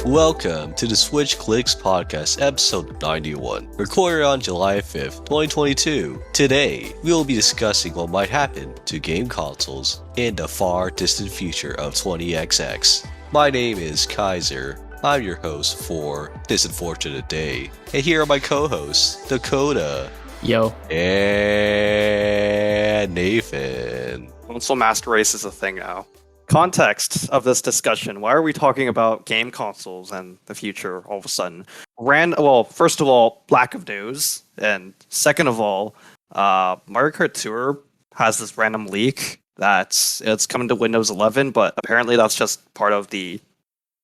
Welcome to the Switch Clicks Podcast, episode 91, recorded on July 5th, 2022. Today, we will be discussing what might happen to game consoles in the far distant future of 20XX. My name is Kaiser. I'm your host for this unfortunate day. And here are my co-hosts, Dakota. Yo. And Nathan. Console Master Race is a thing now. Context of this discussion: why are we talking about game consoles and the future all of a sudden? First of all, lack of news, and second of all, Mario Kart Tour has this random leak that it's coming to Windows 11, but apparently that's just part of the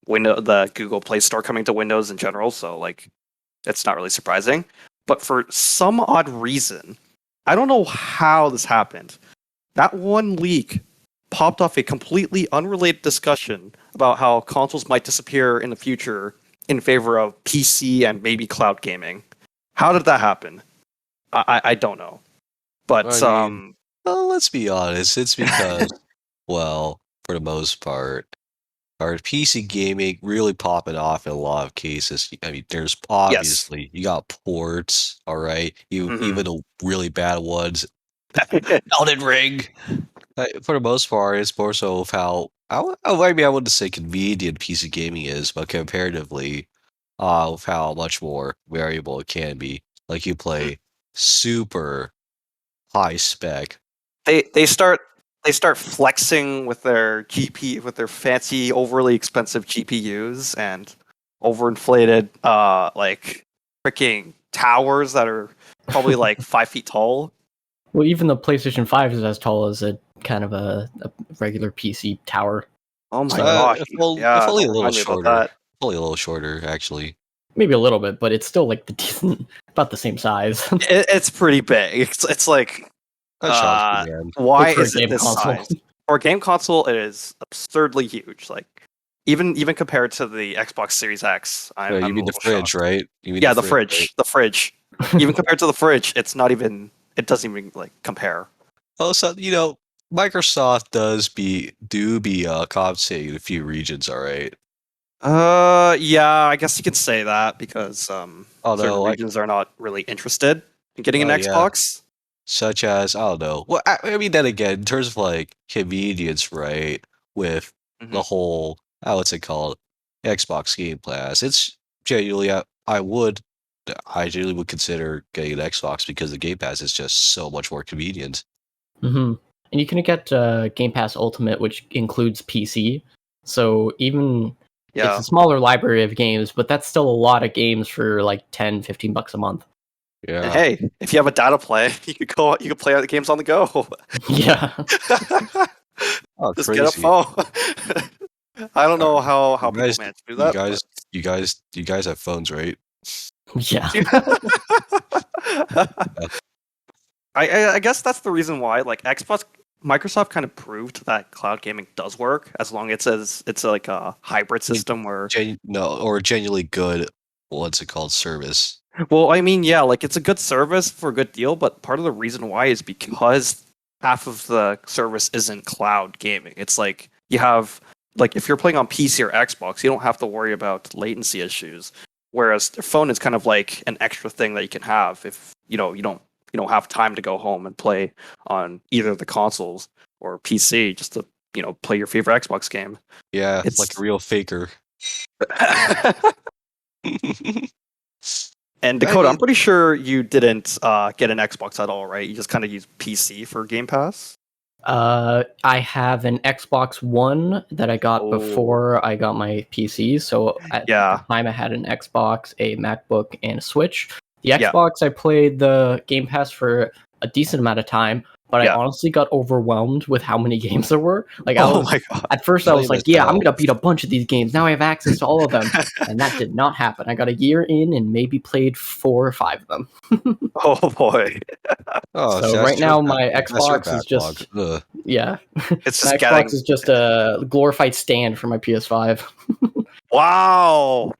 Google Play Store coming to Windows in general. So it's not really surprising. But for some odd reason, I don't know how this happened. That one leak popped off a completely unrelated discussion about how consoles might disappear in the future in favor of PC and maybe cloud gaming. How did that happen? I don't know. But well, let's be honest. It's because, well, for the most part, our PC gaming really popping off in a lot of cases. I mean, there's obviously you got ports, all right. Even the really bad ones, Elden Ring. For the most part, it's more so of how I wouldn't say convenient PC gaming is, but comparatively, of how much more variable it can be. Like you play super high spec. They start flexing with their fancy, overly expensive GPUs and overinflated freaking towers that are probably like 5 feet tall. Well, even the PlayStation 5 is as tall as a kind of a regular PC tower. Oh my gosh! If only a little shorter. Only a little shorter, actually. Maybe a little bit, but it's still like about the same size. It's pretty big. It's like why is it this size? For a game console, it is absurdly huge. Like even compared to the Xbox Series X. You mean the fridge, right? The fridge. Right? The fridge. Even compared to the fridge, it's not even. It doesn't even compare. Oh, so Microsoft do be compensating in a few regions, all right? Yeah, I guess you could say that because certain regions are not really interested in getting an Xbox. Yeah. Such as, I don't know. Well, I mean, then again, in terms of convenience, right? With the whole, what's it called, Xbox Game Pass, it's genuinely, I genuinely would consider getting an Xbox because the Game Pass is just so much more convenient. Mm-hmm. And you can get Game Pass Ultimate, which includes PC. So it's a smaller library of games, but that's still a lot of games for like $10-15 a month. Yeah. And hey, if you have a data plan, you could play the games on the go. Yeah. Just get a phone. I don't know how people manage to do that. You guys have phones, right? Yeah. I guess that's the reason why Microsoft kind of proved that cloud gaming does work as long as it's like a hybrid system or a genuinely good service. Well, I mean, yeah, it's a good service for a good deal, but part of the reason why is because half of the service isn't cloud gaming. It's like you have if you're playing on PC or Xbox, you don't have to worry about latency issues. Whereas the phone is kind of like an extra thing that you can have if you don't have time to go home and play on either the consoles or PC just to play your favorite Xbox game. Yeah, it's like a real faker. And Dakota, I'm pretty sure you didn't get an Xbox at all, right? You just kind of use PC for Game Pass? I have an Xbox One that I got before I got my PC. So at the time I had an Xbox, a MacBook, and a Switch. The Xbox, I played the Game Pass for a decent amount of time, but I honestly got overwhelmed with how many games there were. My God. At first I was like, I'm going to beat a bunch of these games. Now I have access to all of them. And that did not happen. I got a year in and maybe played 4 or 5 of them. Oh boy. So right now my Xbox is just... Yeah. It's just Xbox is just a glorified stand for my PS5. Wow.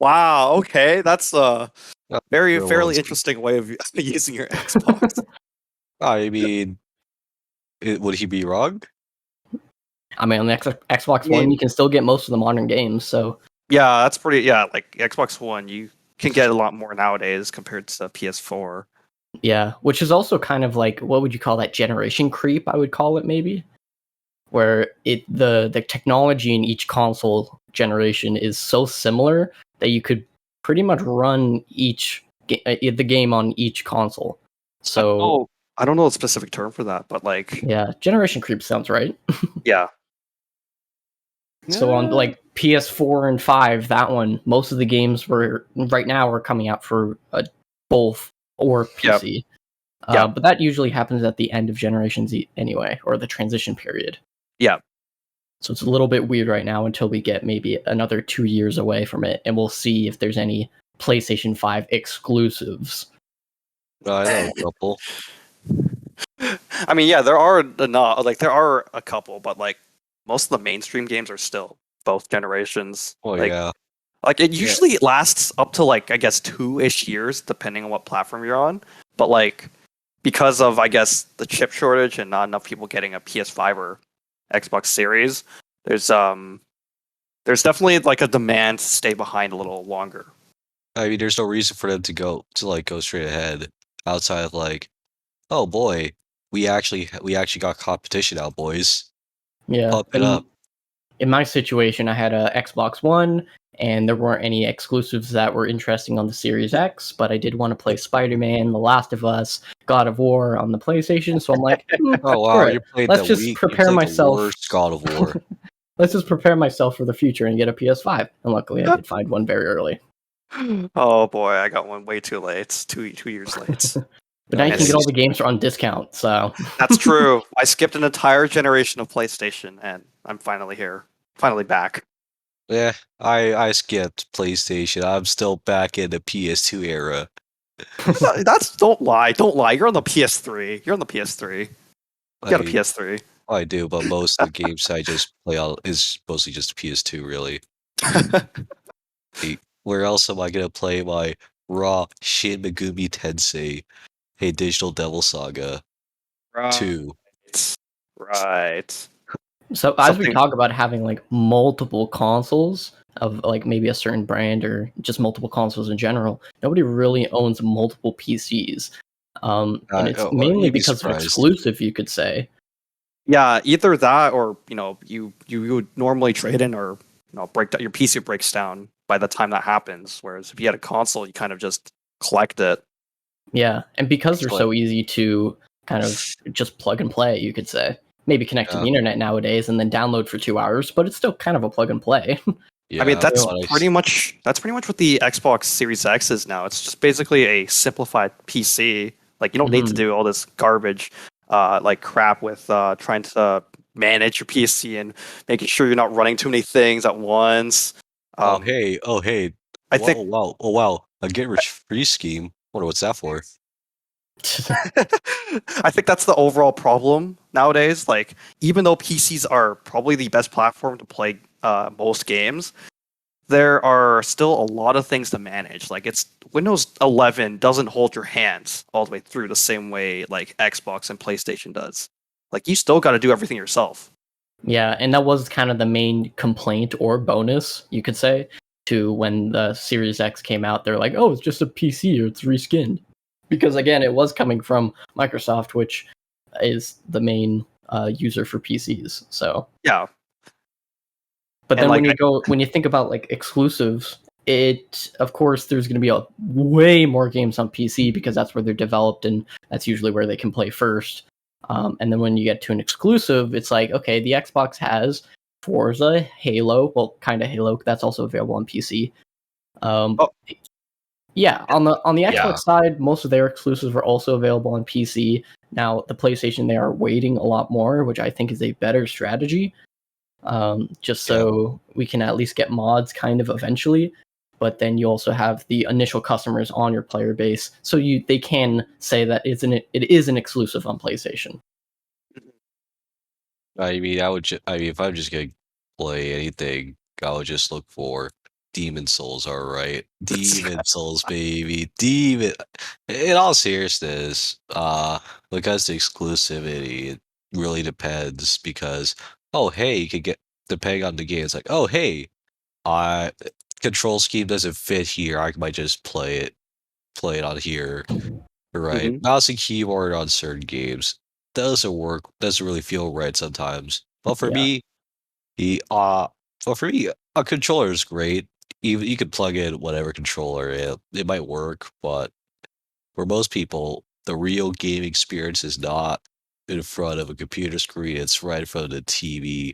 Okay. That's a fairly interesting way of using your Xbox. I mean, would he be wrong? I mean, on the Xbox One, you can still get most of the modern games, so Yeah, that's pretty. Yeah, like Xbox One, you can get a lot more nowadays compared to PS4. Yeah, which is also kind of like, what would you call that, generation creep? I would call it, maybe, where the technology in each console generation is so similar that you could pretty much run the game on each console. So Oh, I don't know the specific term for that, but like, yeah, generation creep sounds right. yeah, So on Yeah. like PS4 and 5, that one, most of the games were right now are coming out for both or yeah, PC. yeah, But that usually happens at the end of generations anyway, or the transition period. yeah. So it's a little bit weird right now until we get maybe another 2 years away from it, and we'll see if there's any PlayStation 5 exclusives. I know a couple. I mean, yeah, there are not like there are a couple, but like most of the mainstream games are still both generations. Oh yeah. Like it Yeah. usually lasts up to like I guess 2-ish years depending on what platform you're on. But like because of I guess the chip shortage and not enough people getting a PS5 or Xbox Series, there's um there's definitely like a demand to stay behind a little longer. I mean, there's no reason for them to go straight ahead outside of like, oh boy, we actually got competition out, boys. Yeah, Pump it up. in my situation, I had a Xbox One, and there weren't any exclusives that were interesting on the Series X. But I did want to play Spider-Man, The Last of Us, God of War on the PlayStation. So I'm like, Oh screw wow, it. Let's just you prepare played the myself. worst God of War. Let's just prepare myself for the future and get a PS5. And luckily, I did find one very early. Oh boy, I got one way too late. 2 years late. But now you Oh can yeah, get And all the games on discount. So that's true. I skipped an entire generation of PlayStation, and I'm finally here, finally back. yeah. I skipped PlayStation. I'm still back in the PS2 era. That's don't lie. You're on the PS3. You're on the PS3. You got a I PS3. I do, but most of the games I just play on is mostly just PS2, really. Hey, where else am I gonna play my raw Shin Megumi Tensei, Hey Digital Devil Saga Right. 2? Right. So as we Something. talk about having like multiple consoles of like maybe a certain brand or just multiple consoles in general, nobody really owns multiple PCs. And it's mainly You'd be because of surprised. exclusive, you could say. Yeah, either that or you would normally trade in or break down your PC breaks down by the time that happens. Whereas if you had a console, you kind of just collect it. Yeah, and because they're But so easy to kind of just plug and play, you could say. Maybe connect to yeah, the internet nowadays and then download for 2 hours, but it's still kind of a plug and play. I mean, yeah, that's So, but pretty much what the Xbox Series X is now. It's just basically a simplified PC. Like you don't need to mhm. do all this garbage, like crap with trying to manage your PC and making sure you're not running too many things at once. Um, oh hey, I think oh wow, a get rich free scheme. Wonder what's that for? I think that's the overall problem nowadays. Like, even though PCs are probably the best platform to play most games, there are still a lot of things to manage. Like, it's Windows 11 doesn't hold your hands all the way through the same way like Xbox and PlayStation does. Like, you still got to do everything yourself. Yeah, and that was kind of the main complaint or bonus, you could say, to when the Series X came out. They're like, "Oh, it's just a PC or it's reskinned," because again, it was coming from Microsoft, which is the main user for PCs. So, Yeah, but and then like, when you think about like exclusives, it of course there's going to be a way more games on PC because that's where they're developed and that's usually where they can play first. And then when you get to an exclusive, it's like okay, the Xbox has Forza, Halo, well, kind of Halo. That's also available on PC. Um, oh yeah, on the Xbox Yeah, side, most of their exclusives are also available on PC. Now, the PlayStation, they are waiting a lot more, which I think is a better strategy just yeah. so we can at least get mods kind of eventually. But then you also have the initial customers on your player base, so they can say that it is an exclusive on PlayStation. I mean, I mean, if I'm just gonna play anything, I would just look for Demon Souls. All right, Demon Souls, baby, Demon. In all seriousness, because the exclusivity, it really depends. Because oh, hey, you could get depending on the game. It's like oh, hey, I control scheme doesn't fit here. I might just play it on here. Right. Hmm. Mouse and keyboard on certain games doesn't work, doesn't really feel right sometimes. But for Yeah. me, the well for me, a controller is great. Even you could plug in whatever controller, it might work, but for most people, the real gaming experience is not in front of a computer screen, it's right in front of the TV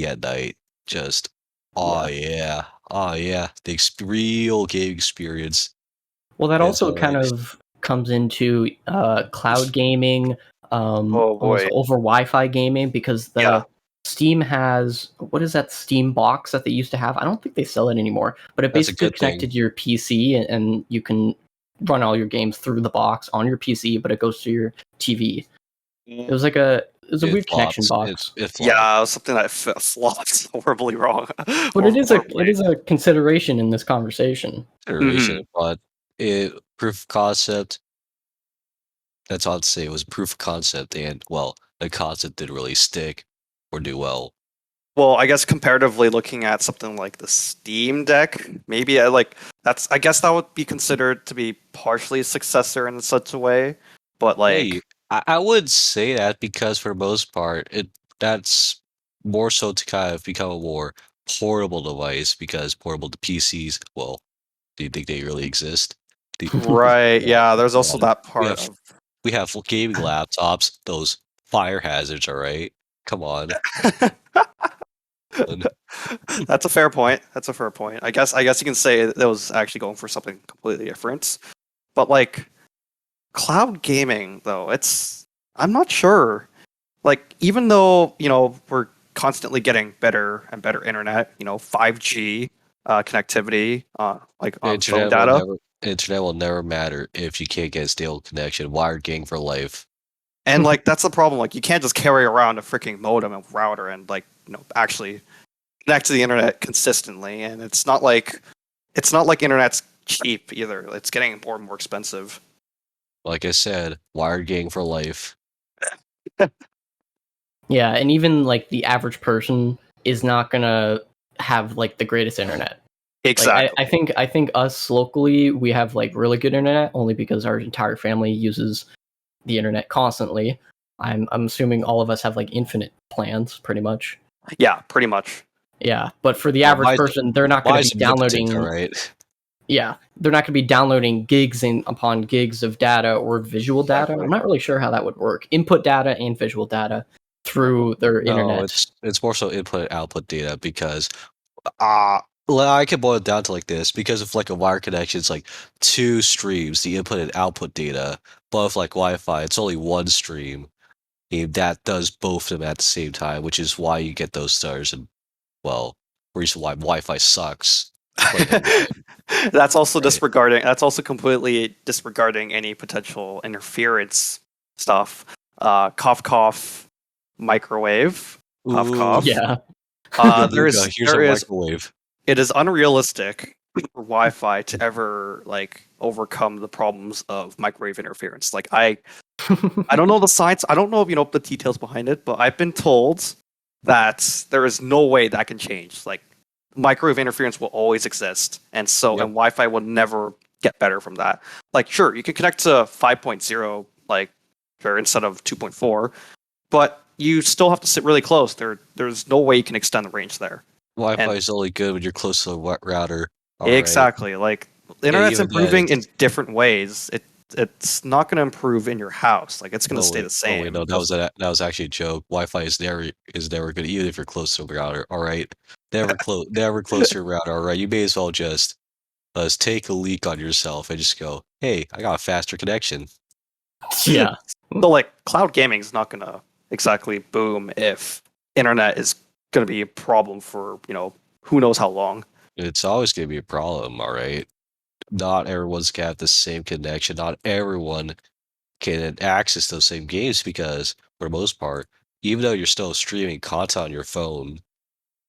at night. Just oh Yeah. yeah, oh yeah, the real gaming experience. Well, that It's also all kind right. of comes into cloud gaming, Oh almost boy. over Wi-Fi gaming, because Yeah. the Steam has, what is that Steam box that they used to have? I don't think they sell it anymore, but it That's a basically good thing. connected to your PC, and you can run all your games through the box on your PC, but it goes to your TV. It was a It weird connection flops. It box, it flopped. Yeah, it was something that flopped horribly wrong. but or it horribly. is a consideration in this conversation. Iteration, Hmm. but it proof of concept. That's all I'd say. It was proof of concept, and well, the concept didn't really stick or do well. Well, I guess comparatively looking at something like the Steam Deck, maybe I guess that would be considered to be partially a successor in such a way. But Hey, like, I would say that because for the most part, that's more so to kind of become a more portable device because portable PCs. Well, do you think they really exist? Do, right, well, yeah, there's also well, that we part have of we have gaming laptops. Those fire hazards. All right, come on. That's a fair point. That's a fair point. I guess you can say that was actually going for something completely different. But like cloud gaming though, I'm not sure. Like even though, we're constantly getting better and better internet, 5G connectivity like on phone Internet will data. never internet will never matter if you can't get a stable connection. Wired gang for life. And like that's the problem. Like you can't just carry around a freaking modem and router and like, actually connect to the internet consistently. And it's not like internet's cheap either. It's getting more and more expensive. Like I said, wired gang for life. Yeah, and even like the average person is not gonna have like the greatest internet. Like I Exactly. think I think us locally we have like really good internet only because our entire family uses the internet constantly. I'm assuming all of us have like infinite plans pretty much. Yeah, pretty much. Yeah, but for the Oh, average person, they're not going to be mine's omnipotent, all downloading. right. Yeah, they're not going to be downloading gigs and upon gigs of data or visual data. Exactly. I'm not really sure how that would work. Input data and visual data through their No, internet. it's more so input and output data because uh well, I can boil it down to like this because of like a wire connection, it's like two streams, the input and output data. But with like Wi-Fi, it's only one stream. And that does both of them at the same time, which is why you get those stars and well, reason why Wi-Fi sucks. Plain and white, right? That's also completely disregarding any potential interference stuff. Cough cough microwave. Cough Ooh, cough. Yeah. There Galuga, is here's a there is microwave. it is unrealistic for Wi-Fi to ever like overcome the problems of microwave interference. Like I don't know the science. I don't know if you know the details behind it, but I've been told that there is no way that can change. Like microwave interference will always exist, and Yep. Wi-Fi will never get better from that. Like sure, you can connect to 5.0 like sure instead of 2.4, but you still have to sit really close. There's no way you can extend the range there. Wi-Fi And is only good when you're close to a router. All right. exactly, like the And internet's even then, improving in it's different ways. It's not going to improve in your house. Like it's going to stay the oh wait, no, same. that was actually a joke. Wi-Fi is never good, even if you're close to a router. All right, never close to your router. All right, you may as well just take a leak on yourself and just go, hey, I got a faster connection. Yeah. So like cloud gaming is not going to exactly boom if internet is going to be a problem for, who knows how long. It's always gonna be a problem. All right, not everyone's got the same connection. Not everyone can access those same games because, for the most part, even though you're still streaming content on your phone,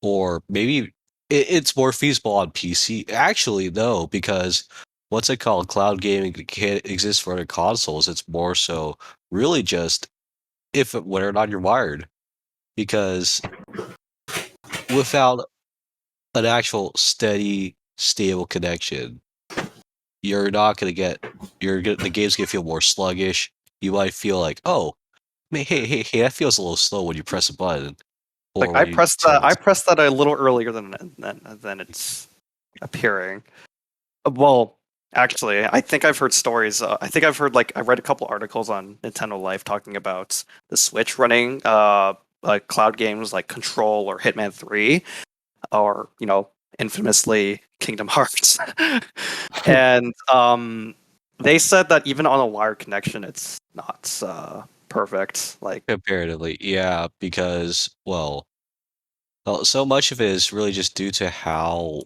or maybe it's more feasible on PC. Actually, no, because what's it called? Cloud gaming can't exist for other consoles. It's more so really just if whether or not you're wired. Because without an actual steady, stable connection, you're not gonna get the game's gonna feel more sluggish. You might feel like, oh, hey, that feels a little slow when you press a button Like or when you turn I it. pressed that a little earlier than it's appearing. Well, actually, I think I've heard stories. I think I've heard I read a couple articles on Nintendo Life talking about the Switch running like cloud games like Control or Hitman 3, or infamously Kingdom Hearts. And they said that even on a wired connection, it's not perfect. Like, Comparatively, yeah, because so much of it is really just due to how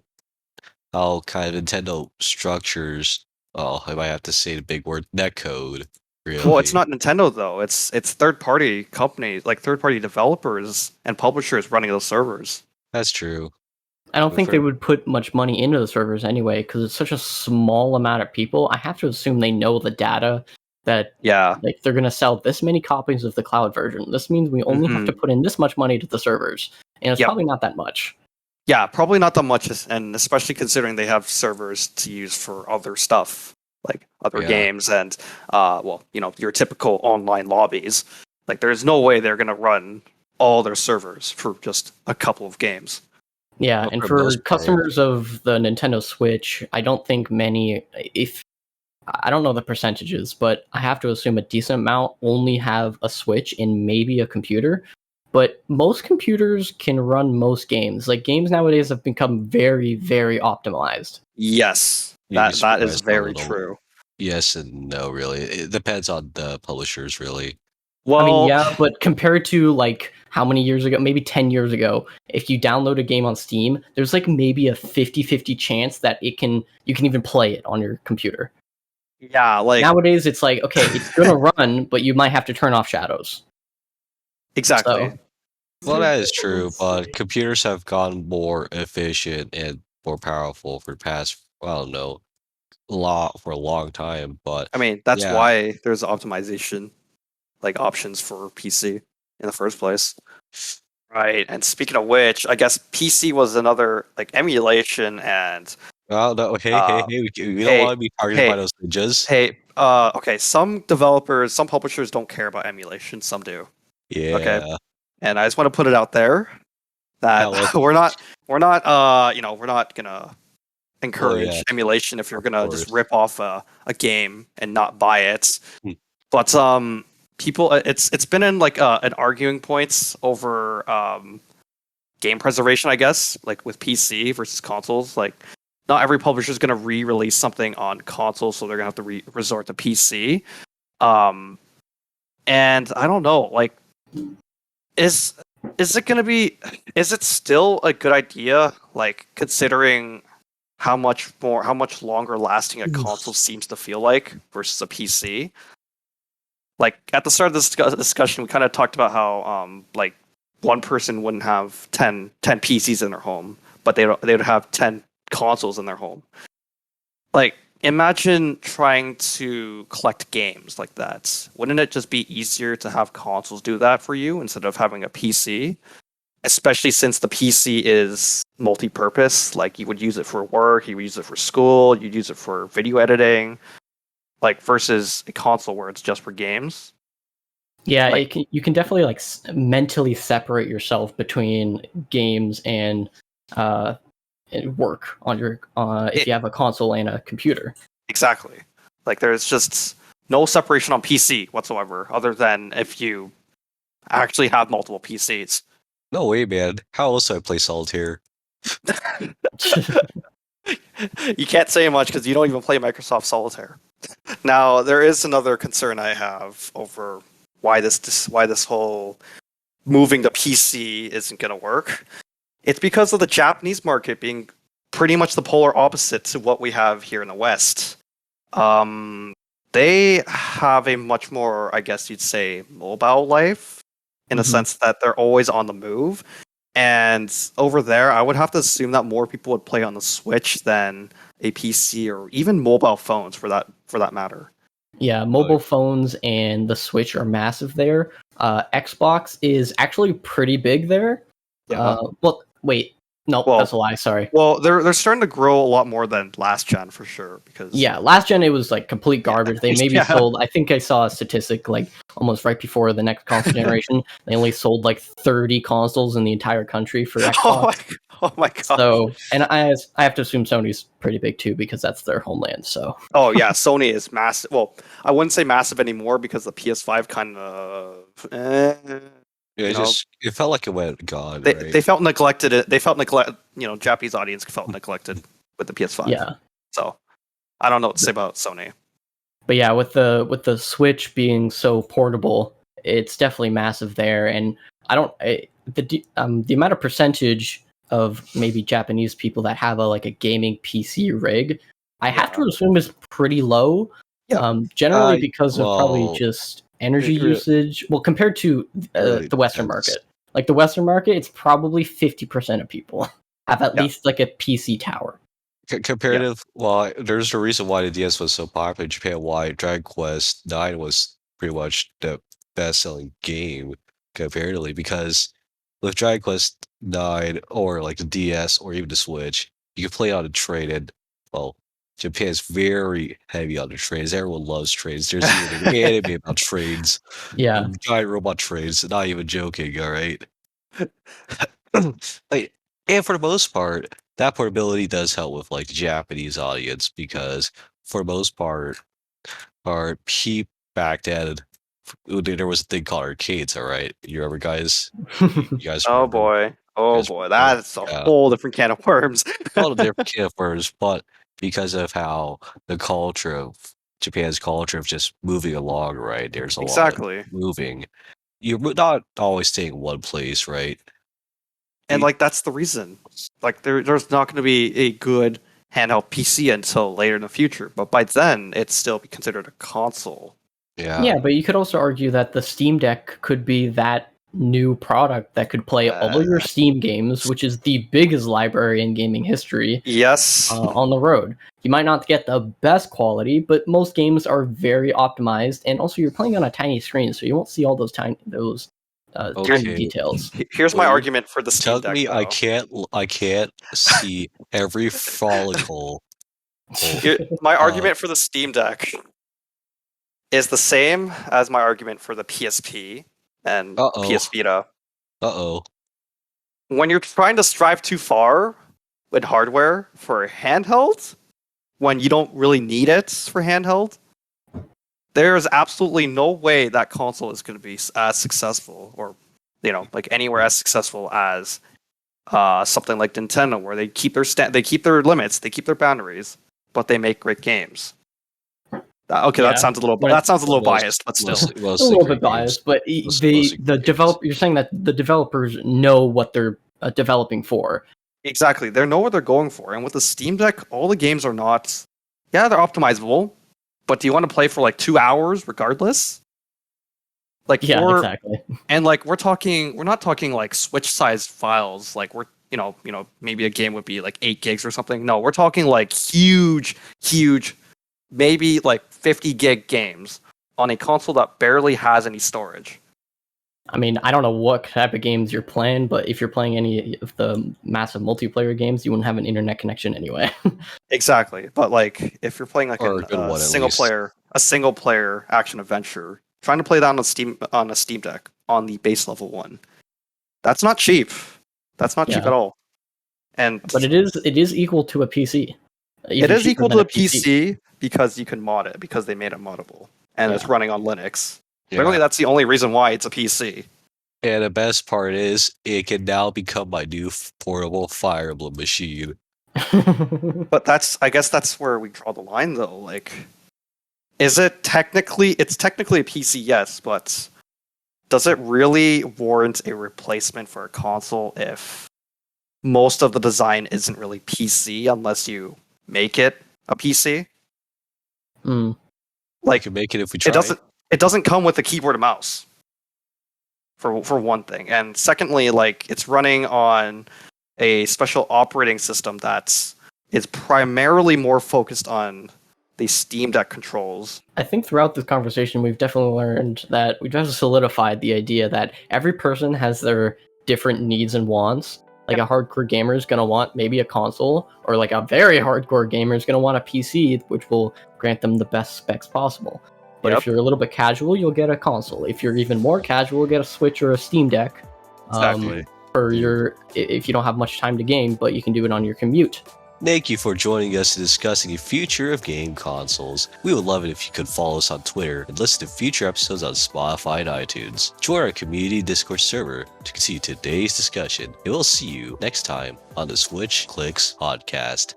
kind of Nintendo structures. Oh, I might have to say the big word netcode. well, it's Really, not Nintendo though. It's third party companies, like third party developers and publishers running those servers. that's true. I don't But think for they would put much money into the servers anyway, because it's such a small amount of people. I have to assume they know the data that Yeah. like they're gonna sell this many copies of the cloud version. This means we only have to Hmm. put in this much money to the servers, and it's Yep. probably not that much. Yeah, probably not that much, and especially considering they have servers to use for other stuff, like other yeah, games and, well, your typical online lobbies. Like, there's no way they're gonna run all their servers for just a couple of games. Yeah, but and for the for most part, customers of the Nintendo Switch, I don't think many, if I don't know the percentages, but I have to assume a decent amount only have a Switch and maybe a computer. But most computers can run most games. Like games nowadays have become very, very optimized. Yes, you'd be that is surprised how very little. true. Yes and no, really. It depends on the publishers, really. I mean, Well, yeah, but compared to like how many years ago, maybe 10 years ago, if you download a game on Steam, there's like maybe a 50-50 chance that you can even play it on your computer. yeah, like, Nowadays it's like, okay, it's going to run, but you might have to turn off shadows. exactly. So, Well, that is true, but computers have gotten more efficient and more powerful for the past, I don't know, for a long time. But I mean, that's yeah, why there's optimization, like options for PC in the first place. Right. And speaking of which, I guess PC was another like emulation and well, no, uh we don't hey want to be targeted by hey those ninjas. okay, some developers, some publishers don't care about emulation, some do. Okay. Yeah, And I just want to put it out there that hell, we're not gonna well, yeah, encourage emulation if you're of gonna just course. rip off a game and not buy it. Hmm. But people, it's been in like an arguing points over game preservation, I guess, like with PC versus consoles. Like, not every publisher is going to re-release something on console, so they're going to have to resort to PC. Um, and I don't know, like, is is it going to be? Is it still a good idea? Like, considering how much longer lasting a console seems to feel like versus a PC. Like at the start of this discussion, we kind of talked about how like one person wouldn't have 10 PCs in their home, but they would have 10 consoles in their home. Like, imagine trying to collect games like that. Wouldn't it just be easier to have consoles do that for you instead of having a PC? Especially since the PC is multi-purpose. Like, you would use it for work, you would use it for school, you'd use it for video editing. Like, versus a console where it's just for games. yeah, Like, you can definitely like mentally separate yourself between games uh and work on your if it you have a console and a computer. exactly. Like, there's just no separation on PC whatsoever, other than if you actually have multiple PCs. No way, man. How else do I play solitaire? You can't say much because you don't even play Microsoft Solitaire. Now, there is another concern I have over why this whole moving to PC isn't going to work. It's because of the Japanese market being pretty much the polar opposite to what we have here in the West. Um, they have a much more, I guess you'd say, mobile life in the Mhm. sense that they're always on the move. And over there, I would have to assume that more people would play on the Switch than a PC or even mobile phones for that matter. Yeah, mobile phones and the Switch are massive there. Xbox is actually pretty big there. Yeah. Well, wait. Nope, Well, that's a lie. Sorry. well, they're starting to grow a lot more than last gen for sure. Because Yeah, last gen it was like complete garbage. They maybe yeah. sold. I think I saw a statistic like almost right before the next console generation. They only sold like 30 consoles in the entire country for Xbox. Oh my gosh. So, and I have to assume Sony's pretty big too because that's their homeland. So. Oh yeah, Sony is massive. Well, I wouldn't say massive anymore because the PS5 kind of, Yeah, it felt like it went gone, right? they felt neglected. They felt Japanese audience felt neglected with the PS5. Yeah. So I don't know what to say about Sony. But yeah, with the Switch being so portable, it's definitely massive there. And the amount of percentage of maybe Japanese people that have a gaming PC rig, I have to assume is pretty low. Yeah. Generally because of probably just energy usage. Well, compared to really the Western market, like the Western market, it's probably 50% of people have at least like a PC tower. Comparative, well, there's a reason why the DS was so popular in Japan, why Dragon Quest 9 was pretty much the best-selling game comparatively, because with Dragon Quest 9 or like the DS or even the Switch, you can play on a train, and well, Japan's very heavy on the trains. Everyone loves trains. There's even an anime about trains. Yeah. Giant robot trains, not even joking, all right? Like, and for the most part, that portability does help with like the Japanese audience because for the most part, our peep back then, there was a thing called arcades. All right, you remember, guys? You guys Oh remember? boy, You guys remember? that's a Yeah, whole different can of worms. all the different can of worms, but because of how the culture of Japan's culture of just moving along, right? There's a lot of Exactly. moving. You're not always staying in one place, right? And You- like that's the reason. Like there's not going to be a good handheld PC until later in the future. But by then, it's still be considered a console. yeah. Yeah, but you could also argue that the Steam Deck could be that new product that could play all your Steam games, which is the biggest library in gaming history, Yes. on the road. You might not get the best quality, but most games are very optimized, and also you're playing on a tiny screen, so you won't see all those tiny Okay. details. Here's Well, my you're argument for the Steam telling Deck. me Though. I can't see every follicle. My argument for the Steam Deck is the same as my argument for the PSP and Uh-oh. PS Vita. Uh-oh. When you're trying to strive too far with hardware for handheld, when you don't really need it for handheld, there is absolutely no way that console is going to be as successful, or like anywhere as successful as something like Nintendo, where they keep they keep their limits, they keep their boundaries, but they make great games. Okay, Yeah. that sounds a little biased, but still. A little bit biased, but you're saying that the developers know what they're developing for. Exactly, they know what they're going for, and with the Steam Deck, all the games are not. Yeah, they're optimizable, but do you want to play for like 2 hours regardless? Like Exactly. And like we're not talking like Switch-sized files. Like we're maybe a game would be like 8 gigs or something. No, we're talking like huge, maybe like 50 gig games on a console that barely has any storage. I mean, I don't know what type of games you're playing, but if you're playing any of the massive multiplayer games, you wouldn't have an internet connection anyway. Exactly, but like if you're playing like a single player action adventure, trying to play that on a Steam Deck on the base level one, that's not cheap. That's not cheap at all. But it is equal to a PC. It is equal to a PC because you can mod it, because they made it moddable and it's running on Linux. Yeah. Literally, that's the only reason why it's a PC. And the best part is it can now become my new portable Fire Emblem machine. But I guess that's where we draw the line, though. Like, it's technically a PC, yes, but does it really warrant a replacement for a console if most of the design isn't really PC unless you make it a PC? Like, you can make it if we try. It doesn't come with a keyboard and mouse. For one thing, and secondly, like it's running on a special operating system that is primarily more focused on the Steam Deck controls. I think throughout this conversation, we've definitely learned that we've just solidified the idea that every person has their different needs and wants. Like a hardcore gamer is going to want maybe a console, or like a very hardcore gamer is going to want a PC, which will grant them the best specs possible. But if you're a little bit casual, you'll get a console. If you're even more casual, you'll get a Switch or a Steam Deck. Exactly. If you don't have much time to game, but you can do it on your commute. Thank you for joining us to discussing the future of game consoles. We would love it if you could follow us on Twitter and listen to future episodes on Spotify and iTunes. Join our community Discord server to continue today's discussion, and we'll see you next time on the Switch Clicks podcast.